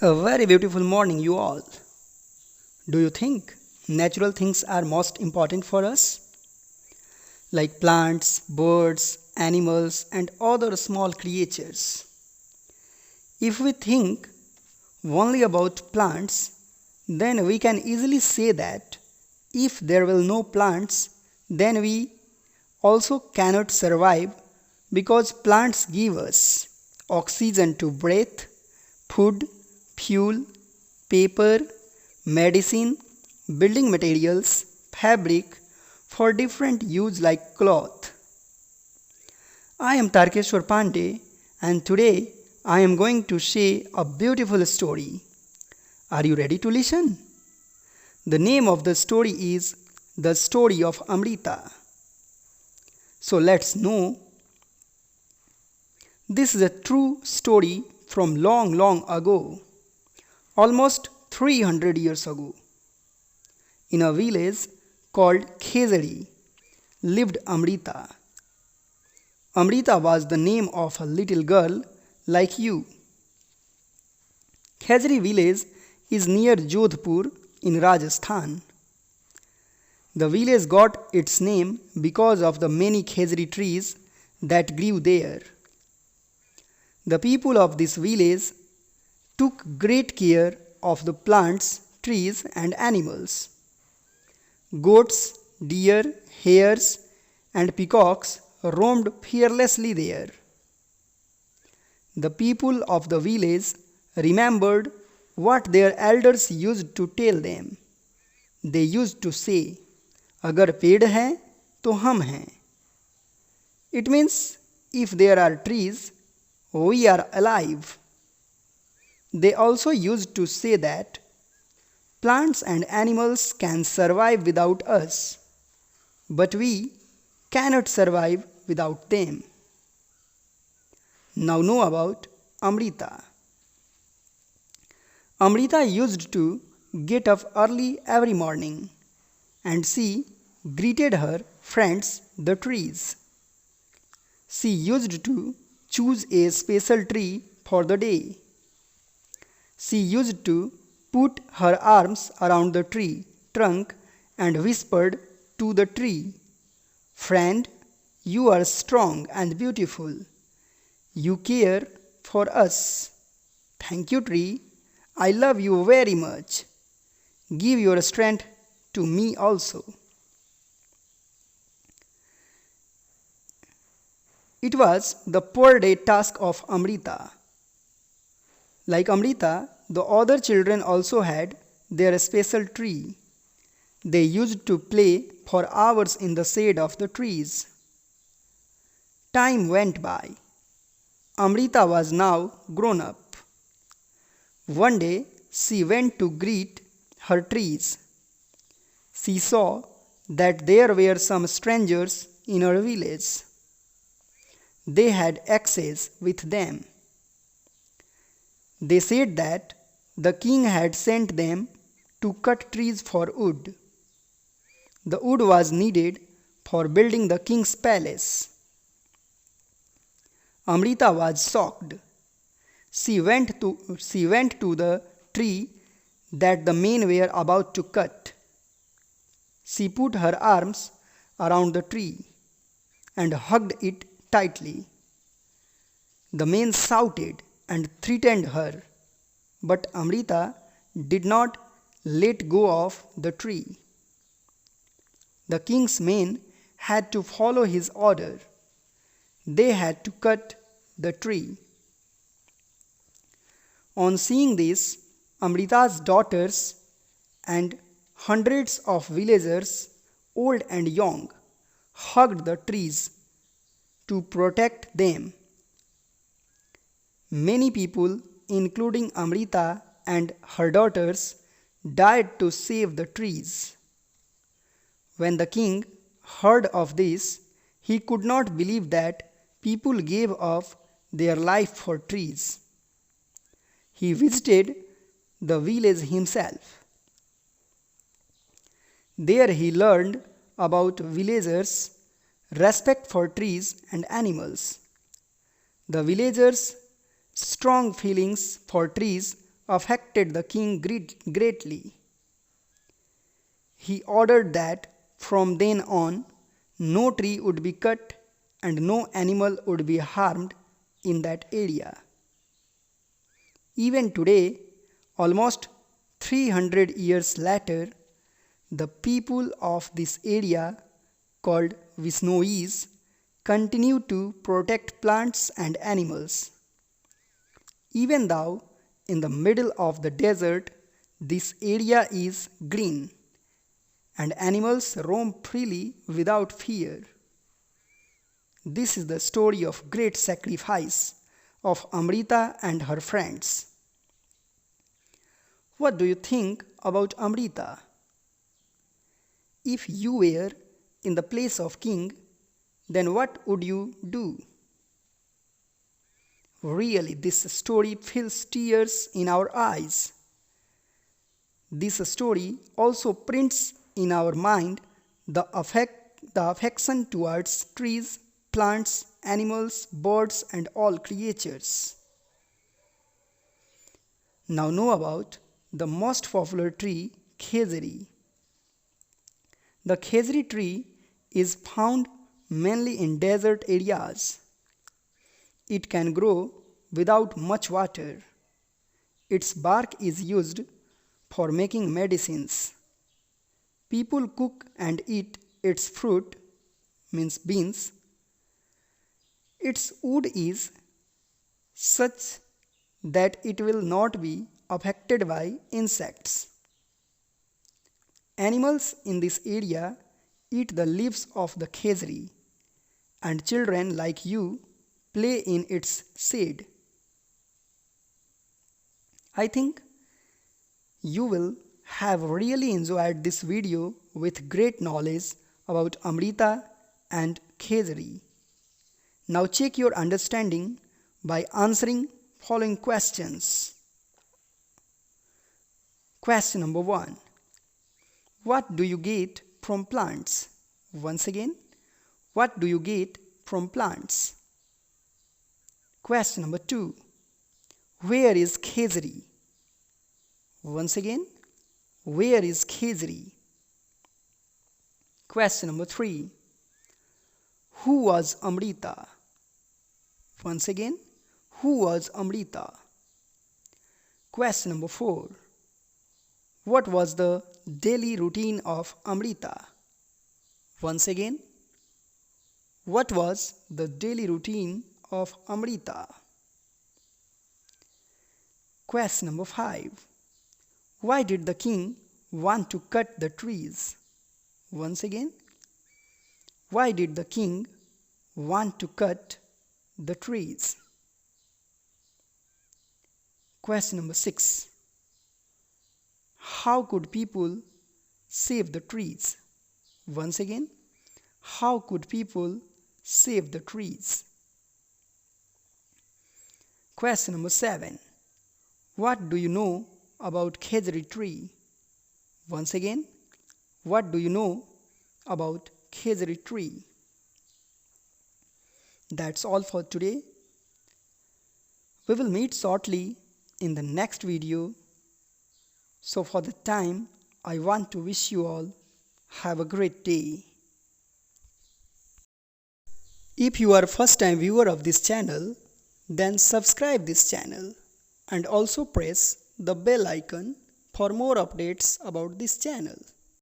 A very beautiful morning, you all. Do you think natural things are most important for us? Like plants, birds, animals, and other small creatures. If we think only about plants, then we can easily say that if there were no plants, then we also cannot survive because plants give us oxygen to breathe, food, fuel, paper, medicine, building materials, fabric for different use like cloth. I am Tarkeshwar Pandey and today I am going to share a beautiful story. Are you ready to listen? The name of the story is The Story of Amrita. So let's know. This is a true story from long ago. Almost 300 years ago, in a village called Khejari, lived Amrita. Amrita was the name of a little girl like you. Khejari village is near Jodhpur in Rajasthan. The village got its name because of the many khejari trees that grew there. The people of this village took great care of the plants, trees, and animals. Goats, deer, hares, and peacocks roamed fearlessly there. The people of the village remembered what their elders used to tell them. They used to say, "Agar पेड़ हैं, तो हम हैं." It means if there are trees, we are alive. They also used to say that plants and animals can survive without us, but we cannot survive without them. Now know about Amrita. Amrita used to get up early every morning and she greeted her friends, the trees. She used to choose a special tree for the day. She used to put her arms around the tree trunk and whispered to the tree, "Friend, you are strong and beautiful. You care for us. Thank you, tree. I love you very much. Give your strength to me also." It was the per day task of Amrita. Like Amrita, the other children also had their special tree. They used to play for hours in the shade of the trees. Time went by. Amrita was now grown up. One day, she went to greet her trees. She saw that there were some strangers in her village. They had axes with them. They said that the king had sent them to cut trees for wood. The wood was needed for building the king's palace. Amrita was shocked. She went to the tree that the men were about to cut. She put her arms around the tree and hugged it tightly. The men shouted and threatened her, but Amrita did not let go of the tree. The king's men had to follow his order. They had to cut the tree. On seeing this, Amrita's daughters and hundreds of villagers, old and young, hugged the trees to protect them. Many people, including Amrita and her daughters, died to save the trees. When the king heard of this, he could not believe that people gave up their life for trees. He visited the village himself. There he learned about villagers' respect for trees and animals. The villagers' strong feelings for trees affected the king greatly. He ordered that from then on no tree would be cut and no animal would be harmed in that area. Even today, almost 300 years later, the people of this area, called Visnois, continue to protect plants and animals. Even though in the middle of the desert, this area is green and animals roam freely without fear. This is the story of great sacrifice of Amrita and her friends. What do you think about Amrita? If you were in the place of king, then what would you do? Really, this story fills tears in our eyes. This story also prints in our mind the affection towards trees, plants, animals, birds, and all creatures. Now know about the most popular tree, khejri. The khejri tree is found mainly in desert areas. It can grow without much water. Its bark is used for making medicines. People cook and eat its fruit, means beans. Its wood is such that it will not be affected by insects. Animals in this area eat the leaves of the khejri, and children like you play in its shade. I think you will have really enjoyed this video with great knowledge about Amrita and khejri. Now check your understanding by answering following questions. Question number 1. What do you get from plants? Once again, what do you get from plants? Question number 2. Where is khejri? Once again, where is khejri? Question number 3. Who was Amrita? Once again, who was Amrita? Question number 4. What was the daily routine of Amrita? Once again, what was the daily routine of Amrita? Question number 5. Why did the king want to cut the trees? Once again, why did the king want to cut the trees? Question number 6. How could people save the trees? Once again, how could people save the trees? Question number 7. What do you know about khejri tree? Once again, what do you know about khejri tree? That's all for today. We will meet shortly in the next video. So for the time, I want to wish you all have a great day. If you are a first time viewer of this channel, then subscribe this channel and also press the bell icon for more updates about this channel.